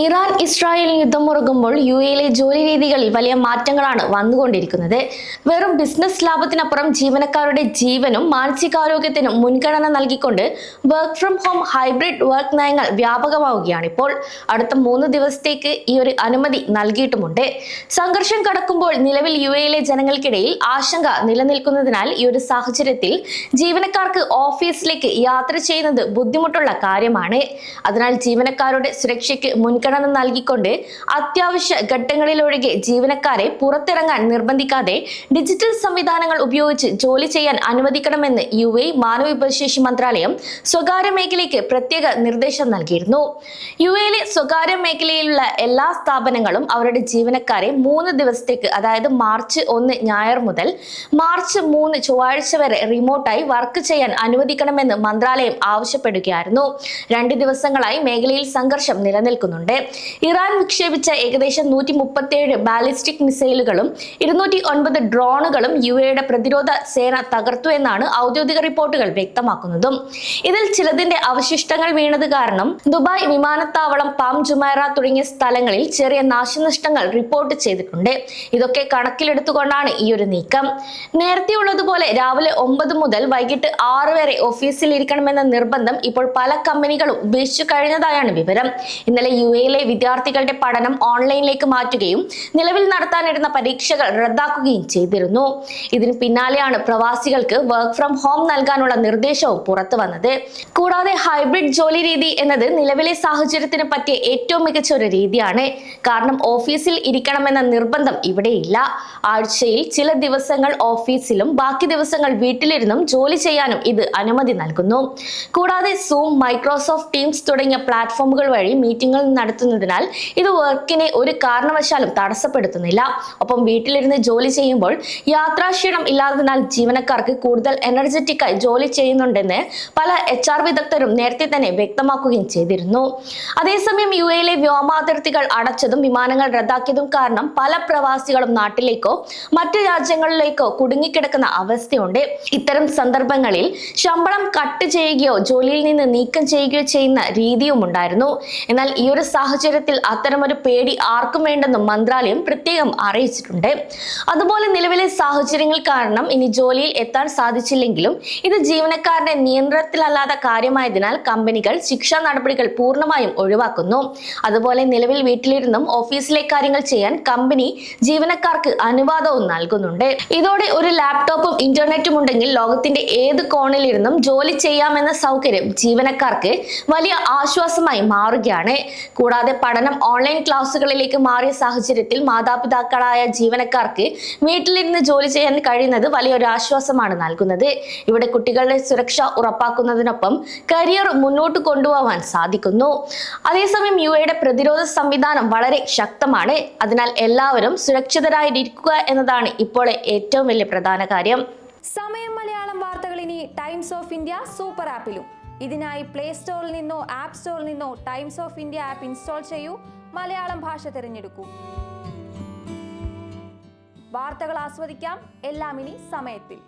Iran Israel യുദ്ധം മുറുകുമ്പോൾ യുഎയിലെ ജോലി രീതികളിൽ വലിയ മാറ്റങ്ങളാണ് വന്നുകൊണ്ടിരിക്കുന്നത്. വെറും ബിസിനസ് ലാഭത്തിനപ്പുറം ജീവനക്കാരുടെ ജീവനും മാനസികാരോഗ്യത്തിനും മുൻഗണന നൽകിക്കൊണ്ട് work from home hybrid work നയങ്ങൾ വ്യാപകമാവുകയാണ്. ഇപ്പോൾ അടുത്ത 3 ദിവസത്തേക്ക് ഈ ഒരു അനുമതി നൽകിയിട്ടുമുണ്ട്. സംഘർഷം കടക്കുമ്പോൾ നിലവിൽ യുഎയിലെ ജനങ്ങൾക്കിടയിൽ ആശങ്ക നിലനിൽക്കുന്നതിനാൽ ഈ ഒരു സാഹചര്യത്തിൽ ജീവനക്കാർക്ക് ഓഫീസിലേക്ക് യാത്ര ചെയ്യുന്നത് ബുദ്ധിമുട്ടുള്ള കാര്യമാണ്. അതിനാൽ ജീവനക്കാരുടെ സുരക്ഷയ്ക്ക് മുൻഗണന നൽകിക്കൊണ്ട് അത്യാവശ്യ ഘട്ടങ്ങളിലൊഴികെ ജീവനക്കാരെ പുറത്തിറങ്ങാൻ നിർബന്ധിക്കാതെ ഡിജിറ്റൽ സംവിധാനങ്ങൾ ഉപയോഗിച്ച് ജോലി ചെയ്യാൻ അനുവദിക്കണമെന്ന് യുഎഇ മാനവ വിഭവശേഷി മന്ത്രാലയം സ്വകാര്യ മേഖലയ്ക്ക് പ്രത്യേക നിർദ്ദേശം നൽകിയിരുന്നു. യുഎയിലെ സ്വകാര്യ മേഖലയിലുള്ള എല്ലാ സ്ഥാപനങ്ങളും അവരുടെ ജീവനക്കാരെ 3 ദിവസത്തേക്ക്, അതായത് മാർച്ച് 1 ഞായർ മുതൽ മാർച്ച് 3 ചൊവ്വാഴ്ച വരെ റിമോട്ടായി വർക്ക് ചെയ്യാൻ അനുവദിക്കണമെന്ന് മന്ത്രാലയം ആവശ്യപ്പെടുകയായിരുന്നു. 2 ദിവസങ്ങളായി മേഖലയിൽ സംഘർഷം നിലനിൽക്കുന്നുണ്ട്. ഇറാൻ വിക്ഷേപിച്ച ഏകദേശം 137 ബാലിസ്റ്റിക് മിസൈലുകളും 209 ഡ്രോണുകളും യുഎഇയുടെ പ്രതിരോധ സേന തകർത്തു എന്നാണ് ഔദ്യോഗിക റിപ്പോർട്ടുകൾ വ്യക്തമാക്കുന്നതും. ഇതിൽ ചിലതിന്റെ അവശിഷ്ടങ്ങൾ വീണത് കാരണം ദുബായ് വിമാനത്താവളം, പാം ജുമൈറ തുടങ്ങിയ സ്ഥലങ്ങളിൽ ചെറിയ നാശനഷ്ടങ്ങൾ റിപ്പോർട്ട് ചെയ്തിട്ടുണ്ട്. ഇതൊക്കെ കണക്കിലെടുത്തുകൊണ്ടാണ് ഈ ഒരു നീക്കം. നേരത്തെയുള്ളതുപോലെ രാവിലെ 9 മുതൽ വൈകിട്ട് 6 വരെ ഓഫീസിൽ ഇരിക്കണമെന്ന നിർബന്ധം ഇപ്പോൾ പല കമ്പനികളും ഉപേക്ഷിച്ചു കഴിഞ്ഞതായാണ് വിവരം. ഇന്നലെ യുഎയിലെ വിദ്യാർത്ഥികളുടെ പഠനം ഓൺലൈനിലേക്ക് മാറ്റുകയും നിലവിൽ നടത്താനിരുന്ന പരീക്ഷകൾ റദ്ദാക്കുകയും ചെയ്തിരുന്നു. ഇതിന് പിന്നാലെയാണ് പ്രവാസികൾക്ക് വർക്ക് ഫ്രം ഹോം നൽകാനുള്ള നിർദ്ദേശവും പുറത്തു വന്നത്. കൂടാതെ ഹൈബ്രിഡ് ജോലി രീതി എന്നത് നിലവിലെ സാഹചര്യത്തിന് പറ്റിയ ഏറ്റവും മികച്ച ഒരു രീതിയാണ്. കാരണം ഓഫീസിൽ ഇരിക്കണമെന്ന നിർബന്ധം ഇവിടെയില്ല. ആഴ്ചയിൽ ചില ദിവസങ്ങൾ ഓഫീസിലും ബാക്കി ദിവസങ്ങൾ വീട്ടിലിരുന്നും ജോലി ചെയ്യാനും ഇത് അനുമതി നൽകുന്നു. കൂടാതെ സൂം, മൈക്രോസോഫ്റ്റ് ടീംസ് തുടങ്ങിയ പ്ലാറ്റ്ഫോമുകൾ വഴി മീറ്റിംഗുകൾ നടത്തുന്നതിനാൽ ഇത് വർക്കിനെ ഒരു കാരണവശാലും തടസ്സപ്പെടുത്തുന്നില്ല. ഒപ്പം വീട്ടിലിരുന്ന് ജോലി ചെയ്യുമ്പോൾ യാത്രാക്ഷീണം ഇല്ലാത്തതിനാൽ ജീവനക്കാർക്ക് കൂടുതൽ എനർജറ്റിക്കായി ജോലി ചെയ്യുന്നുണ്ടെന്ന് പല HR വിദഗ്ധരും നേരത്തെ തന്നെ വ്യക്തമാക്കുകയും ചെയ്തിരുന്നു. അതേസമയം യുഎയിലെ വ്യോമാതിർത്തികൾ അടച്ചതും വിമാനങ്ങൾ റദ്ദാക്കിയതും കാരണം പല പ്രവാസികളും നാട്ടിലേക്കോ മറ്റു രാജ്യങ്ങളിലേക്കോ കുടുങ്ങിക്കിടക്കുന്ന അവസ്ഥയുണ്ട്. ഇത്തരം സന്ദർഭങ്ങളിൽ ശമ്പളം കട്ട് ചെയ്യുകയോ ജോലിയിൽ നിന്ന് നീക്കം ചെയ്യുകയോ ചെയ്യുന്ന രീതിയും ഉണ്ടായിരുന്നു. എന്നാൽ ഈ ഒരു സാഹചര്യത്തിൽ അത്തരമൊരു പേടി ആർക്കും വേണ്ടെന്നും മന്ത്രാലയം പ്രത്യേകം അറിയിച്ചിട്ടുണ്ട്. അതുപോലെ നിലവിലെ സാഹചര്യങ്ങൾ കാരണം ഇനി ജോലിയിൽ എത്താൻ സാധിച്ചില്ലെങ്കിലും ഇത് ജീവനക്കാരുടെ നിയന്ത്രണത്തിലല്ലാത്ത കാര്യമായതിനാൽ കമ്പനികൾ ശിക്ഷാ നടപടികൾ പൂർണ്ണമായും ഒഴിവാക്കുന്നു. അതുപോലെ നിലവിൽ വീട്ടിലിരുന്നും ഓഫീസിലെ കാര്യങ്ങൾ ചെയ്യാൻ കമ്പനി ജീവനക്കാർക്ക് അനുവാദവും നൽകുന്നുണ്ട്. ഇതോടെ ഒരു ലാപ്ടോപ്പും ഇന്റർനെറ്റും ഉണ്ടെങ്കിൽ ലോകത്തിന്റെ ഏത് കോണിലിരുന്നും ജോലി ചെയ്യാമെന്ന സൗകര്യം ജീവനക്കാർക്ക് വലിയ ആശ്വാസമായി മാറുകയാണ്. കൂടാതെ പഠനം ഓൺലൈൻ ക്ലാസുകളിലേക്ക് മാറിയ സാഹചര്യത്തിൽ മാതാപിതാക്കളായ ജീവനക്കാർക്ക് വീട്ടിലിരുന്ന് ജോലി ചെയ്യാൻ കഴിയുന്നത് വലിയൊരു ആശ്വാസമാണ് നൽകുന്നത്. ഇവിടെ കുട്ടികളുടെ സുരക്ഷ ഉറപ്പാക്കുന്നതിനൊപ്പം കരിയർ മുന്നോട്ട് കൊണ്ടുപോകാൻ സാധിക്കുന്നു. അതേസമയം യുഎഇയുടെ പ്രതിരോധ സംവിധാനം വളരെ ശക്തമാണ്. അതിനാൽ എല്ലാവരും സുരക്ഷിതരായിരിക്കുക എന്നതാണ് ഇപ്പോൾ ഏറ്റവും വലിയ പ്രധാന കാര്യം. സമയം മലയാളം വാർത്തകൾ ഇനി ടൈംസ് ഓഫ് ഇന്ത്യ സൂപ്പർ ആപ്പിലും. ഇതിനായി പ്ലേ സ്റ്റോറിൽ നിന്നോ ആപ്പ് സ്റ്റോറിൽ നിന്നോ times of India app install ചെയ്യൂ. മലയാളം ഭാഷ തിരഞ്ഞെടുക്കൂ. വാർത്തകൾ ആസ്വദിക്കാം. എല്ലാം ഇനി സമയത്തിൽ.